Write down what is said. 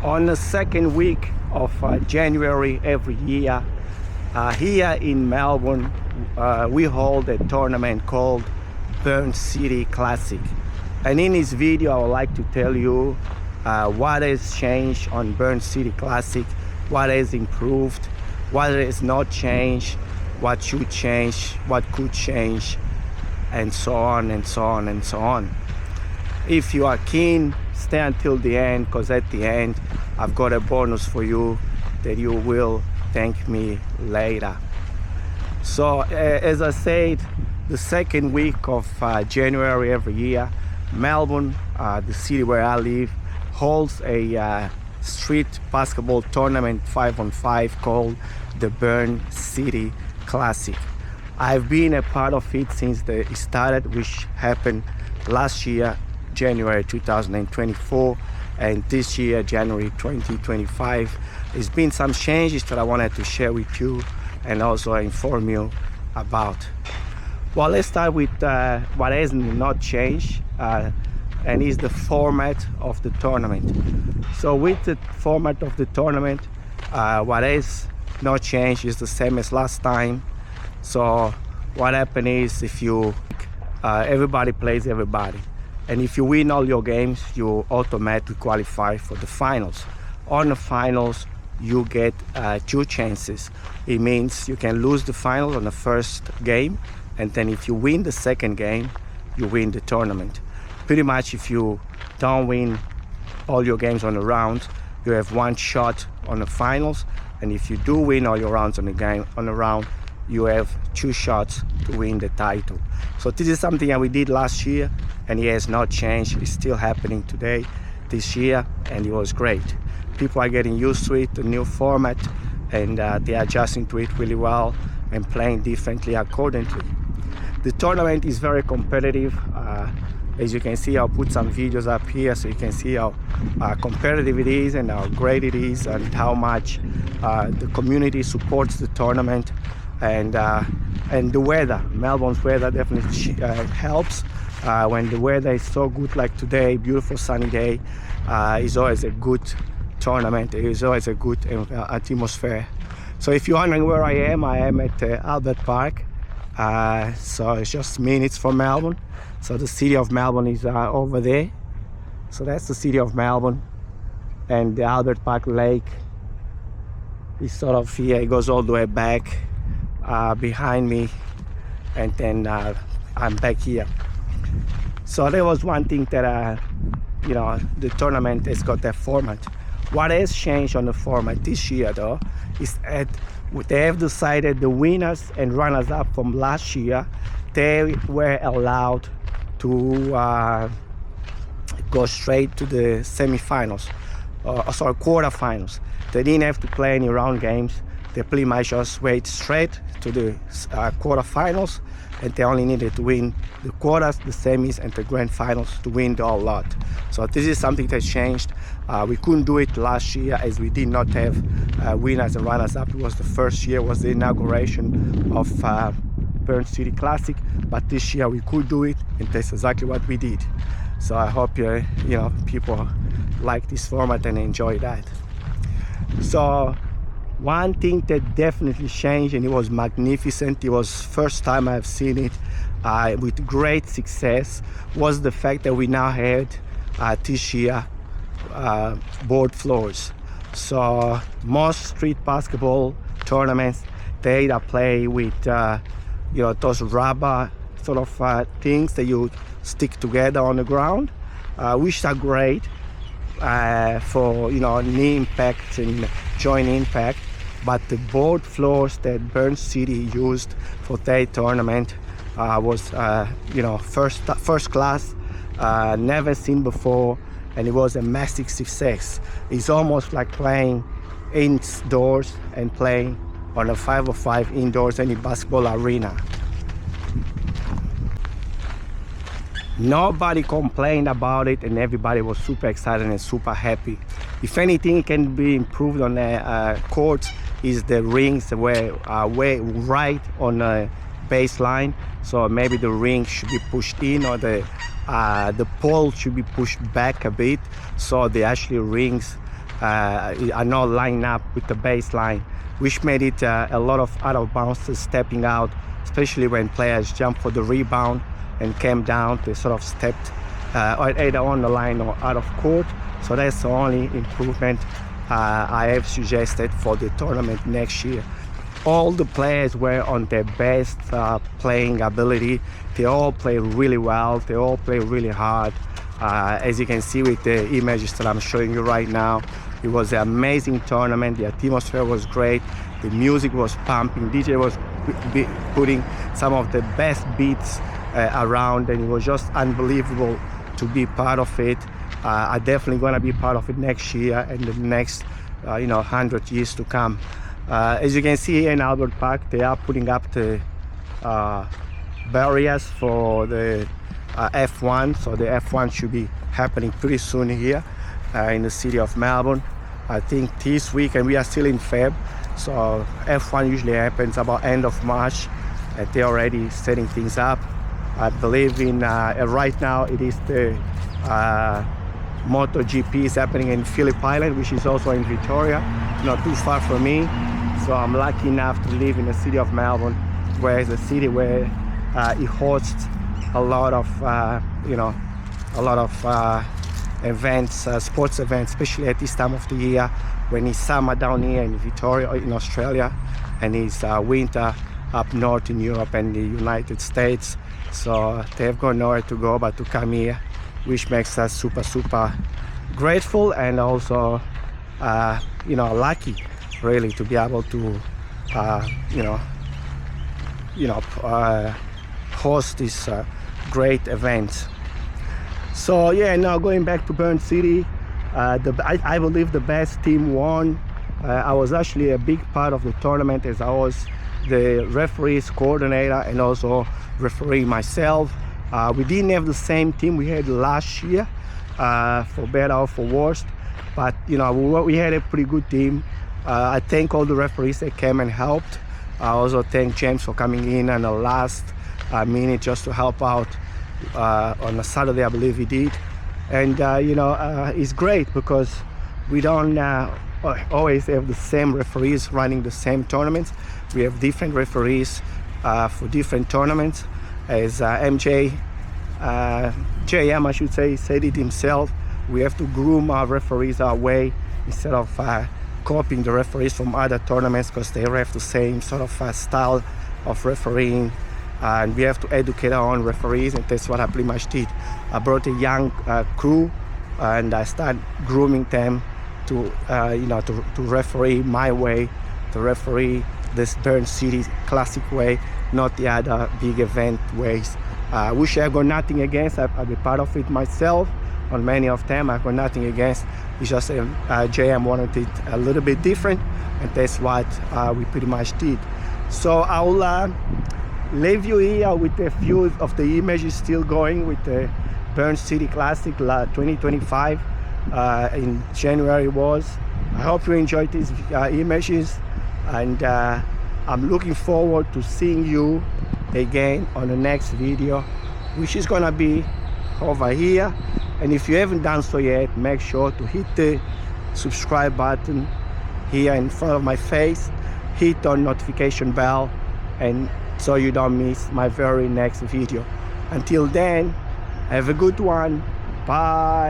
On the second week of January every year, here in Melbourne, we hold a tournament called Burn City Classic. And in this video, I would like to tell you what has changed on Burn City Classic, what has improved, what has not changed, what should change, what could change, and so on and so on and so on. If you are keen, stay until the end, because at the end I've got a bonus for you that you will thank me later. So as I said, the second week of January every year, Melbourne, the city where I live, holds a street basketball tournament 5-on-5 called the Burn City Classic. I've been a part of it since it started, which happened last year, January 2024, and this year, January 2025. There's been some changes that I wanted to share with you and also inform you about. Well, let's start with what has not changed, and is the format of the tournament. So with the format of the tournament, what has not changed is the same as last time. So what happened is, if you everybody plays everybody, and if you win all your games, you automatically qualify for the finals. On the finals, you get 2 chances. It means you can lose the final on the first game, and then if you win the second game, you win the tournament. Pretty much, if you don't win all your games on the round, you have 1 shot on the finals, and if you do win all your rounds on the round, you have 2 shots to win the title. So this is something that we did last year, and it has not changed. It's still happening today, this year, and it was great. People are getting used to it, the new format, and they are adjusting to it really well and playing differently accordingly. The tournament is very competitive. As you can see, I'll put some videos up here so you can see how competitive it is and how great it is, and how much the community supports the tournament. And the weather, Melbourne's weather definitely helps. When the weather is so good like today, beautiful sunny day, is always a good tournament. It is always a good atmosphere. So if you're wondering where I am at Albert Park. So it's just minutes from Melbourne. So the city of Melbourne is over there. So that's the city of Melbourne, and the Albert Park Lake is sort of here. It goes all the way back behind me, and then I'm back here. So there was one thing that the tournament has got that format. What has changed on the format this year, though, is that they have decided the winners and runners up from last year, they were allowed to go straight to the semi-finals, quarterfinals. They didn't have to play any round games. They pretty much just went straight to the quarterfinals, and they only needed to win the quarters, the semis, and the grand finals to win the whole lot. So this is something that changed. We couldn't do it last year, as we did not have winners and runners up. It was the first year, was the inauguration of Burn City Classic, but this year we could do it, and that's exactly what we did. So I hope people like this format and enjoy that. So one thing that definitely changed, and it was magnificent, it was first time I've seen it with great success, was the fact that we now had this year board floors. So most street basketball tournaments, they either play with those rubber sort of things that you stick together on the ground, which are great for knee impact and joint impact. But the board floors that Burn City used for their tournament was first class, never seen before, and it was a massive success. It's almost like playing indoors and playing on a 5-on-5 indoors any basketball arena. Nobody complained about it, and everybody was super excited and super happy. If anything can be improved on the courts, is the rings were way right on the baseline. So maybe the ring should be pushed in, or the pole should be pushed back a bit, so the actually rings are not lined up with the baseline, which made it a lot of out of bouncers stepping out, especially when players jump for the rebound and came down. They sort of stepped either on the line or out of court. So that's the only improvement I have suggested for the tournament next year. All the players were on their best playing ability. They all play really well. They all play really hard. As you can see with the images that I'm showing you right now, it was an amazing tournament. The atmosphere was great. The music was pumping. DJ was putting some of the best beats around, and it was just unbelievable to be part of it. I'm definitely going to be part of it next year and the next 100 years to come. As you can see here in Albert Park, they are putting up the barriers for the F1, so the F1 should be happening pretty soon here in the city of Melbourne. I think this week, and we are still in Feb, so F1 usually happens about end of March, and they're already setting things up. I believe in right now it is the MotoGP is happening in Phillip Island, which is also in Victoria, not too far from me. So I'm lucky enough to live in the city of Melbourne, where it's a city where it hosts a lot of events, sports events, especially at this time of the year when it's summer down here in Victoria in Australia, and it's winter up north in Europe and the United States. So they've got nowhere to go but to come here, which makes us super grateful and also lucky really to be able to host this great event. So yeah, now going back to Burn City, I believe the best team won. I was actually a big part of the tournament, as I was the referees coordinator and also refereeing myself. We didn't have the same team we had last year, for better or for worse, but we had a pretty good team. I thank all the referees that came and helped. I also thank James for coming in the last minute just to help out on a Saturday, I believe he did. And it's great because we don't always have the same referees running the same tournaments. We have different referees for different tournaments. As JM, I should say, said it himself, we have to groom our referees our way instead of copying the referees from other tournaments, because they have the same sort of style of refereeing, and we have to educate our own referees, and that's what I pretty much did. I brought a young crew and I started grooming them to referee my way, to referee this Burn City Classic way, not the other big event ways. Which I've got nothing against. I'll be part of it myself on many of them. I've got nothing against. It's just JM wanted it a little bit different, and that's what we pretty much did. So I'll leave you here with a few of the images still going with the Burn City Classic 2025 in January was. I hope you enjoyed these images, and I'm looking forward to seeing you again on the next video, which is gonna be over here. And if you haven't done so yet, make sure to hit the subscribe button here in front of my face, hit on notification bell, and so you don't miss my very next video. Until then, have a good one. Bye.